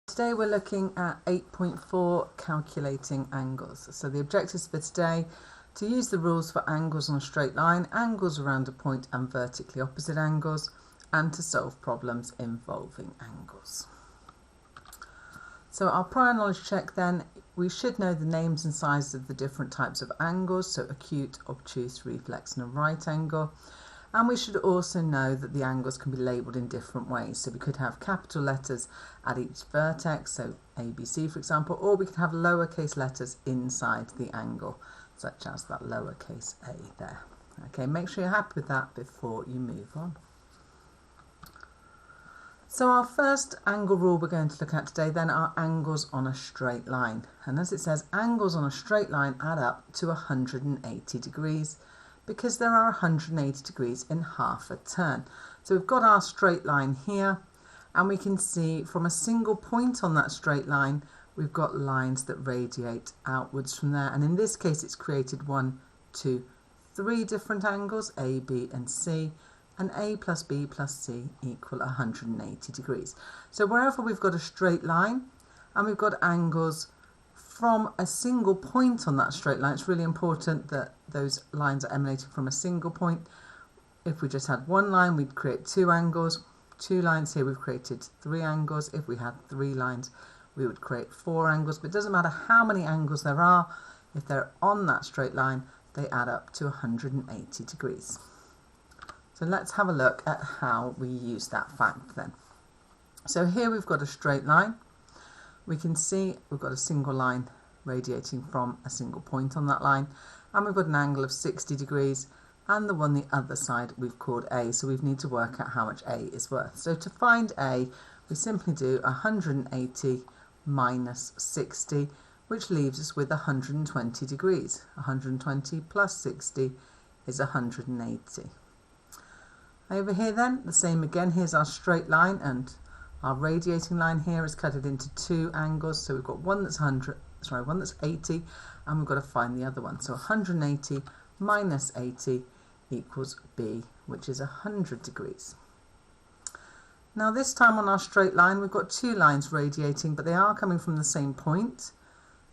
Today we're looking at 8.4, calculating angles. So the objectives for today: to use the rules for angles on a straight line, angles around a point and vertically opposite angles, and to solve problems involving angles. So our prior knowledge check then, we should know the names and sizes of the different types of angles, so acute, obtuse, reflex and a right angle. And we should also know that the angles can be labelled in different ways. So we could have capital letters at each vertex, so ABC for example, or we could have lowercase letters inside the angle, such as that lowercase a there. Okay, make sure you're happy with that before you move on. So our first angle rule we're going to look at today then are angles on a straight line. And as it says, angles on a straight line add up to 180 degrees. Because there are 180 degrees in half a turn. So we've got our straight line here, and we can see from a single point on that straight line we've got lines that radiate outwards from there, and in this case it's created 1, 2, 3 different angles, A, B and C, and A plus B plus C equal 180 degrees. So wherever we've got a straight line and we've got angles from a single point on that straight line, it's really important that those lines are emanating from a single point. If we just had one line, we'd create 2 angles. 2 lines here, we've created 3 angles. If we had 3 lines, we would create 4 angles. But it doesn't matter how many angles there are, if they're on that straight line, they add up to 180 degrees. So let's have a look at how we use that fact then. So here we've got a straight line. We can see we've got a single line radiating from a single point on that line, and we've got an angle of 60 degrees, and the one the other side we've called A, so we need to work out how much A is worth. So to find A, we simply do 180 minus 60, which leaves us with 120 degrees. 120 plus 60 is 180. Over here then, the same again, here's our straight line, and our radiating line here is cut it into 2 angles, so we've got one that's 80, and we've got to find the other one. So 180 minus 80 equals B, which is 100 degrees. Now this time on our straight line we've got 2 lines radiating, but they are coming from the same point.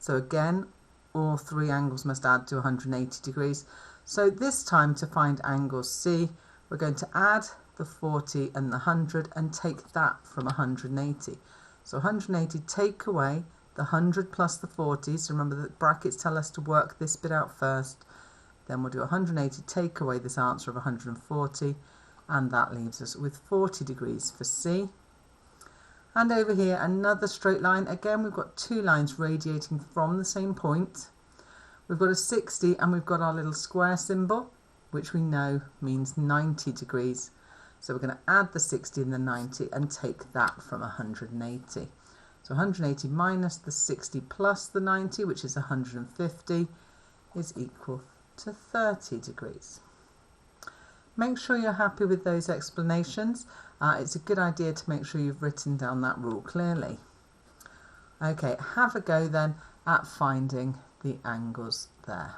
So again, all 3 angles must add to 180 degrees. So this time to find angle C, we're going to add the 40 and the 100 and take that from 180. So 180 take away the 100 plus the 40. So remember that brackets tell us to work this bit out first. Then we'll do 180 take away this answer of 140, and that leaves us with 40 degrees for C. And over here another straight line. Again we've got 2 lines radiating from the same point. We've got a 60 and we've got our little square symbol, which we know means 90 degrees. So we're going to add the 60 and the 90 and take that from 180. So 180 minus the 60 plus the 90, which is 150, is equal to 30 degrees. Make sure you're happy with those explanations. It's a good idea to make sure you've written down that rule clearly. Okay, have a go then at finding the angles there.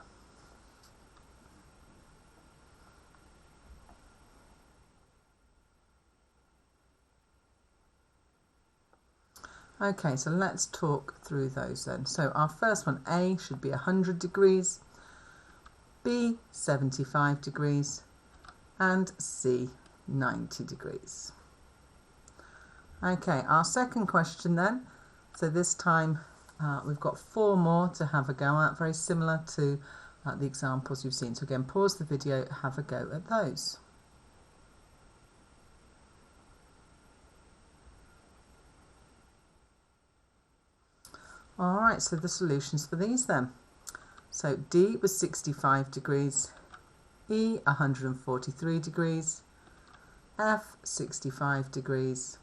Okay, so let's talk through those then. So our first one, A, should be 100 degrees, B, 75 degrees, and C, 90 degrees. Okay, our second question then. So this time we've got 4 more to have a go at, very similar to the examples you've seen. So again, pause the video, have a go at those. Alright, so the solutions for these then. So D was 65 degrees, E 143 degrees, F 65 degrees,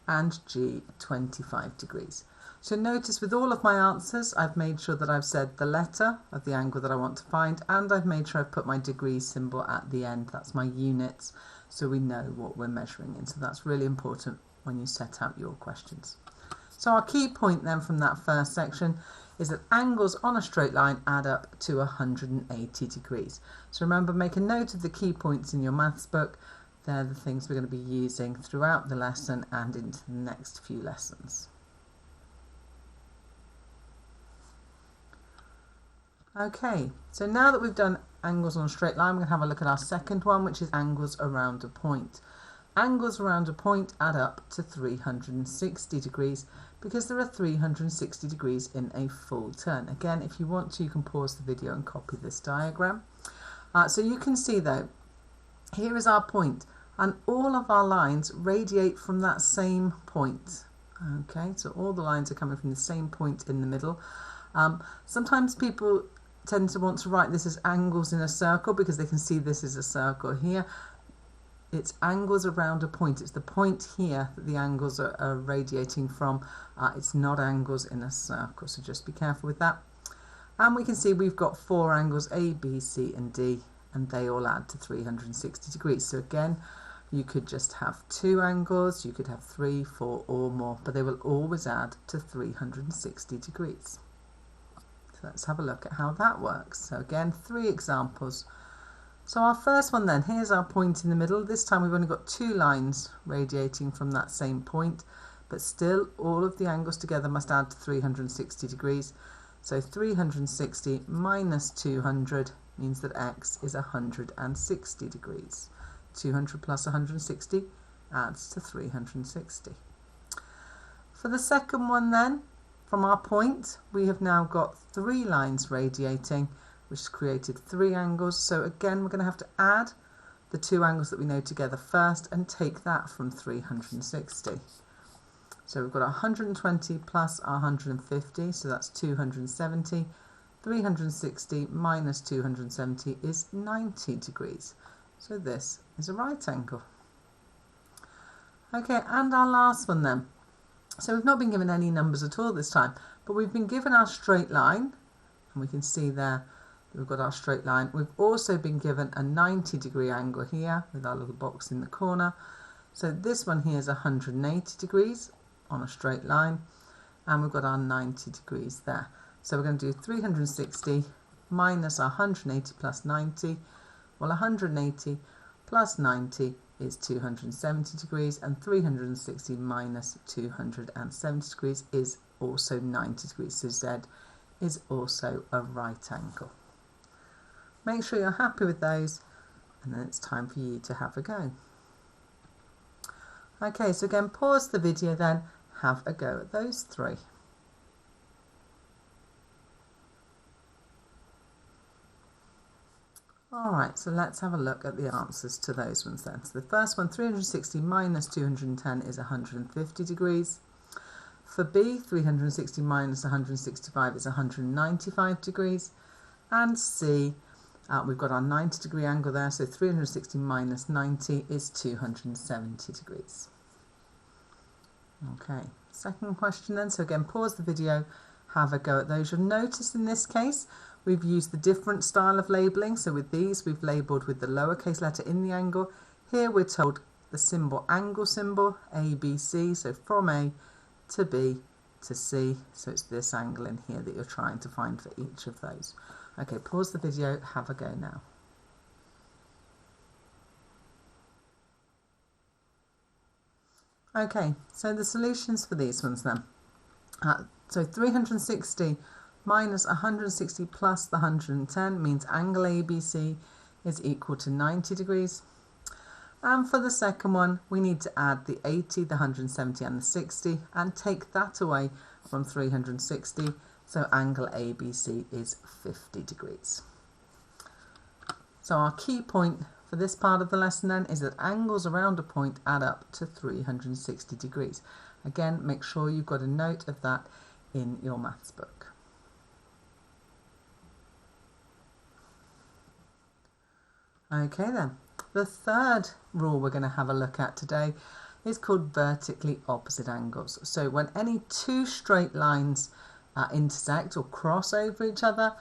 and G 25 degrees. So notice with all of my answers I've made sure that I've said the letter of the angle that I want to find, and I've made sure I've put my degree symbol at the end. That's my units, so we know what we're measuring in. So that's really important when you set out your questions. So our key point then from that first section is that angles on a straight line add up to 180 degrees. So remember, make a note of the key points in your maths book. They're the things we're going to be using throughout the lesson and into the next few lessons. Okay, so now that we've done angles on a straight line, we're going to have a look at our second one, which is angles around a point. Angles around a point add up to 360 degrees because there are 360 degrees in a full turn. Again, if you want to, you can pause the video and copy this diagram. So you can see though, here is our point, and all of our lines radiate from that same point. Okay, so all the lines are coming from the same point in the middle. Sometimes people tend to want to write this as angles in a circle because they can see this is a circle here. It's angles around a point. It's the point here that the angles are radiating from. It's not angles in a circle, so just be careful with that. And we can see we've got 4 angles, A, B, C and D, and they all add to 360 degrees. So again, you could just have 2 angles, you could have 3, 4 or more, but they will always add to 360 degrees. So let's have a look at how that works. So again, 3 examples. So our first one then, here's our point in the middle. This time we've only got 2 lines radiating from that same point, but still all of the angles together must add to 360 degrees. So 360 minus 200 means that x is 160 degrees. 200 plus 160 adds to 360. For the second one then, from our point, we have now got 3 lines radiating, which has created 3 angles. So again, we're going to have to add the 2 angles that we know together first and take that from 360. So we've got 120 plus 150, so that's 270. 360 minus 270 is 90 degrees. So this is a right angle. Okay, and our last one then. So we've not been given any numbers at all this time, but we've been given our straight line, and we can see there that we've got our straight line. We've also been given a 90-degree angle here with our little box in the corner. So this one here is 180 degrees on a straight line, and we've got our 90 degrees there. So we're going to do 360 minus 180 plus 90. Well, 180 plus 90 is 270 degrees, and 360 minus 270 degrees is also 90 degrees. So Z is also a right angle. Make sure you're happy with those, and then it's time for you to have a go. Okay, so again, pause the video then, have a go at those 3. Alright, so let's have a look at the answers to those ones then. So the first one, 360 minus 210 is 150 degrees. For B, 360 minus 165 is 195 degrees. And C, we've got our 90-degree angle there, so 360 minus 90 is 270 degrees. Okay, second question then. So again, pause the video, have a go at those. You'll notice in this case, we've used the different style of labelling. So with these, we've labelled with the lowercase letter in the angle. Here we're told the symbol, angle symbol, A, B, C. So from A to B to C. So it's this angle in here that you're trying to find for each of those. Okay, pause the video, have a go now. Okay, so the solutions for these ones then. So 360 minus 160 plus the 110 means angle ABC is equal to 90 degrees. And for the second one, we need to add the 80, the 170 and the 60 and take that away from 360. So angle ABC is 50 degrees. So our key point for this part of the lesson then is that angles around a point add up to 360 degrees. Again, make sure you've got a note of that in your maths book. Okay then, the third rule we're going to have a look at today is called vertically opposite angles. So when any 2 straight lines intersect or cross over each other,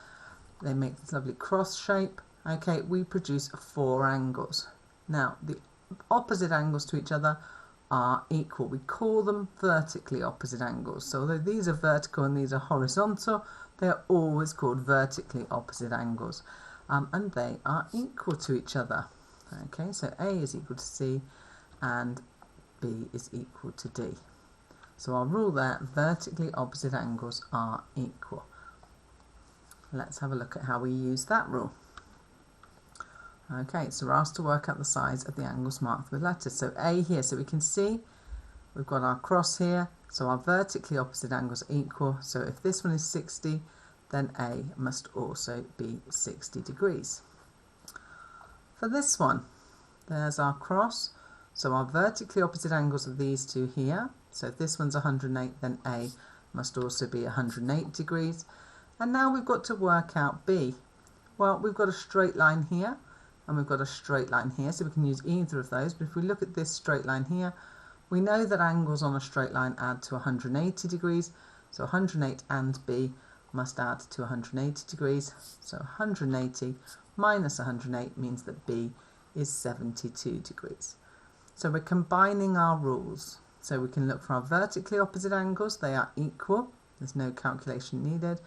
they make this lovely cross shape. Okay, we produce 4 angles. Now, the opposite angles to each other are equal. We call them vertically opposite angles. So although these are vertical and these are horizontal, they are always called vertically opposite angles. And they are equal to each other. Okay, so A is equal to C and B is equal to D. So our rule there, vertically opposite angles are equal. let's have a look at how we use that rule. Okay, so we're asked to work out the size of the angles marked with letters. So A here, so we can see we've got our cross here, so our vertically opposite angles are equal. So if this one is 60, then A must also be 60 degrees. For this one, there's our cross, so our vertically opposite angles are these two here. So if this one's 108, then A must also be 108 degrees. And now we've got to work out B. Well, we've got a straight line here, and we've got a straight line here, so we can use either of those. But if we look at this straight line here, we know that angles on a straight line add to 180 degrees, so 108 and B must add to 180 degrees. So 180 minus 108 means that B is 72 degrees. So we're combining our rules. So we can look for our vertically opposite angles, they are equal, there's no calculation needed.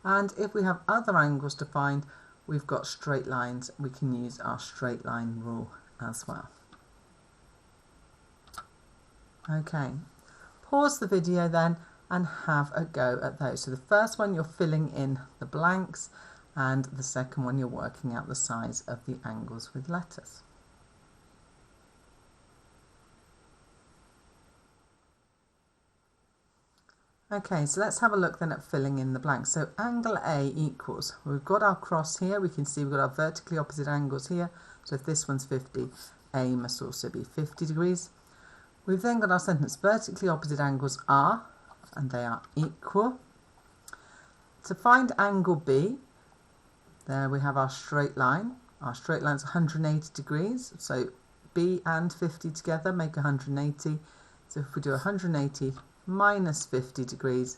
And if we have other angles to find, we've got straight lines, we can use our straight line rule as well. Okay, pause the video then and have a go at those. So the first one you're filling in the blanks, and the second one you're working out the size of the angles with letters. Okay, so let's have a look then at filling in the blanks. So angle A equals, we've got our cross here, we can see we've got our vertically opposite angles here. So if this one's 50, A must also be 50 degrees. We've then got our sentence, vertically opposite angles are, and they are equal. To find angle B, there we have our straight line. Our straight line's 180 degrees, so B and 50 together make 180. So if we do 180 minus 50 degrees,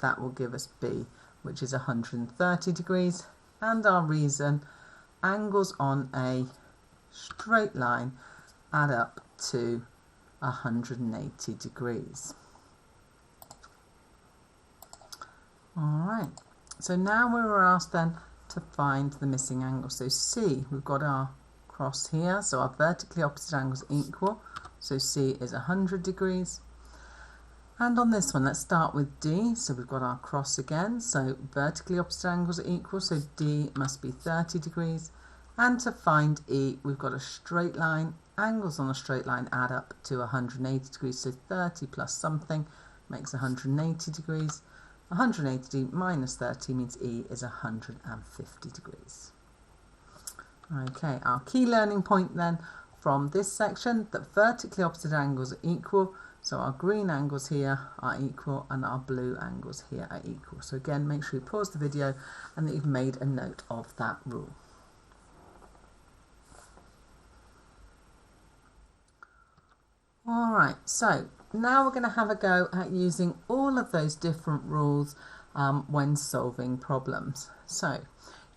that will give us B, which is 130 degrees. And our reason, angles on a straight line add up to 180 degrees. Alright, so now we were asked then to find the missing angle. So C, we've got our cross here, so our vertically opposite angles are equal, so C is 100 degrees. And on this one, let's start with D. So we've got our cross again, so vertically opposite angles are equal, so D must be 30 degrees. And to find E, we've got a straight line. Angles on a straight line add up to 180 degrees, so 30 plus something makes 180 degrees. 180 minus 30 means E is 150 degrees. Okay, our key learning point then from this section, that vertically opposite angles are equal. So our green angles here are equal and our blue angles here are equal. So again, make sure you pause the video and that you've made a note of that rule. Alright, so now we're going to have a go at using all of those different rules when solving problems. So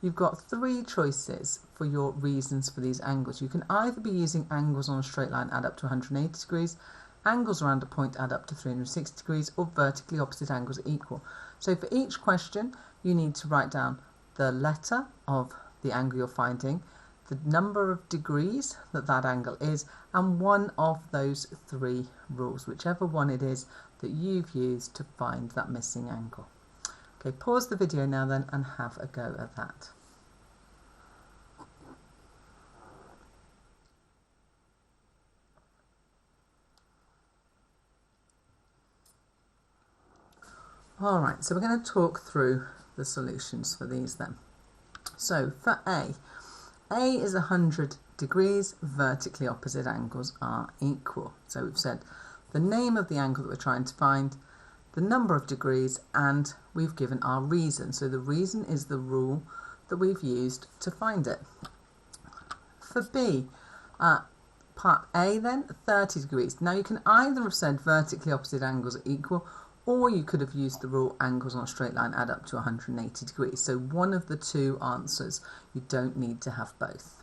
you've got three choices for your reasons for these angles. You can either be using angles on a straight line add up to 180 degrees, angles around a point add up to 360 degrees, or vertically opposite angles are equal. So for each question, you need to write down the letter of the angle you're finding, the number of degrees that that angle is, and one of those three rules, whichever one it is that you've used to find that missing angle. Okay, pause the video now then and have a go at that. Alright, so we're going to talk through the solutions for these then. So for A is 100 degrees, vertically opposite angles are equal. So we've said the name of the angle that we're trying to find, the number of degrees, and we've given our reason. So the reason is the rule that we've used to find it. For B, part A then, 30 degrees. Now you can either have said vertically opposite angles are equal, or you could have used the rule angles on a straight line add up to 180 degrees. So one of the two answers, you don't need to have both.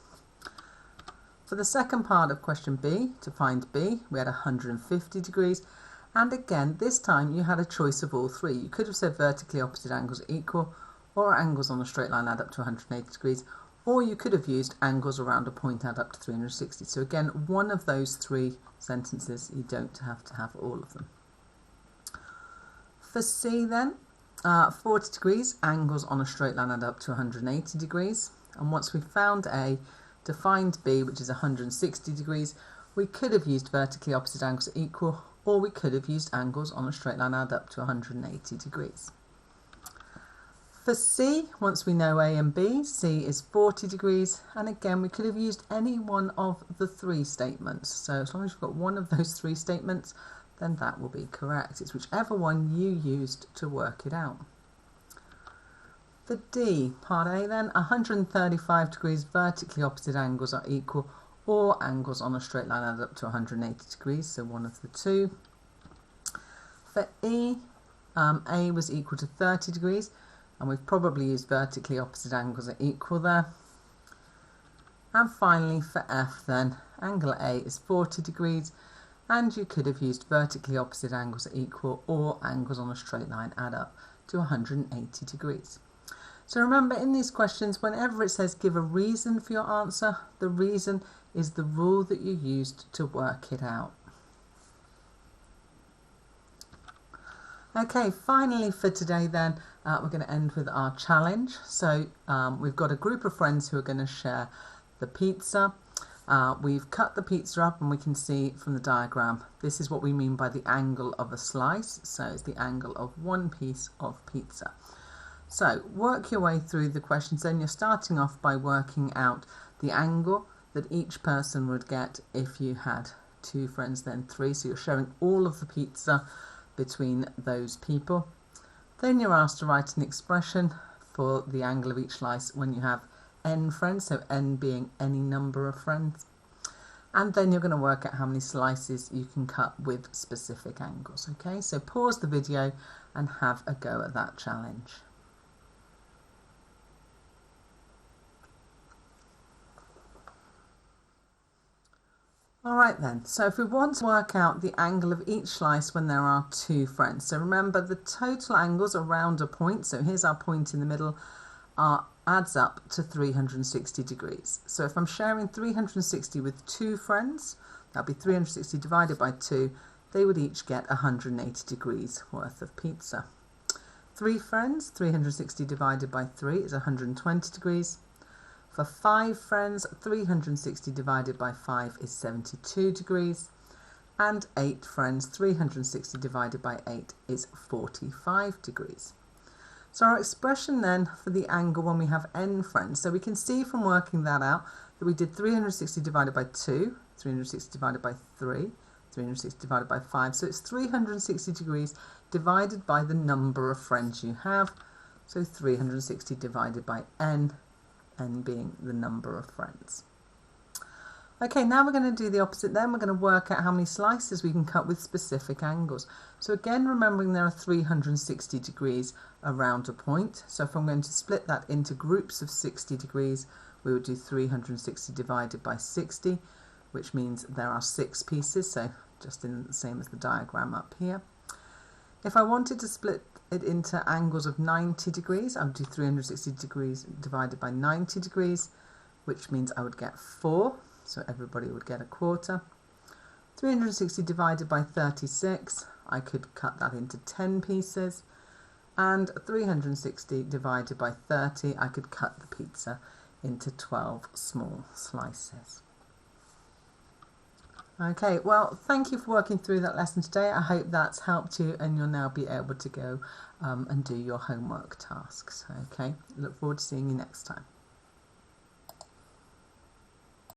For the second part of question B, to find B, we had 150 degrees. And again, this time you had a choice of all three. You could have said vertically opposite angles are equal, or angles on a straight line add up to 180 degrees, or you could have used angles around a point add up to 360. So again, one of those three sentences, you don't have to have all of them. For C then, 40 degrees, angles on a straight line add up to 180 degrees. And once we've found A to find B, which is 160 degrees, we could have used vertically opposite angles equal, or we could have used angles on a straight line add up to 180 degrees. For C, once we know A and B, C is 40 degrees, and again we could have used any one of the three statements. So as long as you've got one of those three statements, then that will be correct. It's whichever one you used to work it out. For D, part A then, 135 degrees vertically opposite angles are equal, or angles on a straight line add up to 180 degrees, so one of the two. For E, A was equal to 30 degrees, and we've probably used vertically opposite angles are equal there. And finally for F then, angle A is 40 degrees, and you could have used vertically opposite angles are equal, or angles on a straight line add up to 180 degrees. So remember, in these questions, whenever it says give a reason for your answer, the reason is the rule that you used to work it out. Okay, finally for today then, we're going to end with our challenge. So we've got a group of friends who are going to share the pizza. We've cut the pizza up, and we can see from the diagram, this is what we mean by the angle of a slice. So it's the angle of one piece of pizza. So work your way through the questions. Then you're starting off by working out the angle that each person would get if you had two friends, then three. So you're sharing all of the pizza between those people. Then you're asked to write an expression for the angle of each slice when you have n friends, so n being any number of friends. And then you're going to work out how many slices you can cut with specific angles. Okay, so pause the video and have a go at that challenge. Alright then, so if we want to work out the angle of each slice when there are two friends, so remember the total angles around a point, so here's our point in the middle, adds up to 360 degrees. So if I'm sharing 360 with two friends, that'll be 360 divided by 2, they would each get 180 degrees worth of pizza. Three friends, 360 divided by 3 is 120 degrees. For 5 friends, 360 divided by 5 is 72 degrees. And 8 friends, 360 divided by 8 is 45 degrees. So our expression then for the angle when we have n friends, so we can see from working that out that we did 360 divided by 2, 360 divided by 3, 360 divided by 5. So it's 360 degrees divided by the number of friends you have. So 360 divided by n, n being the number of friends. Okay, now we're going to do the opposite then. We're going to work out how many slices we can cut with specific angles. So again, remembering there are 360 degrees around a point. So if I'm going to split that into groups of 60 degrees, we would do 360 divided by 60, which means there are 6 pieces, so just in the same as the diagram up here. If I wanted to split it into angles of 90 degrees, I would do 360 degrees divided by 90 degrees, which means I would get 4, so everybody would get a quarter. 360 divided by 36, I could cut that into 10 pieces, and 360 divided by 30, I could cut the pizza into 12 small slices. Okay, well, thank you for working through that lesson today. I hope that's helped you, and you'll now be able to go and do your homework tasks. Okay, look forward to seeing you next time.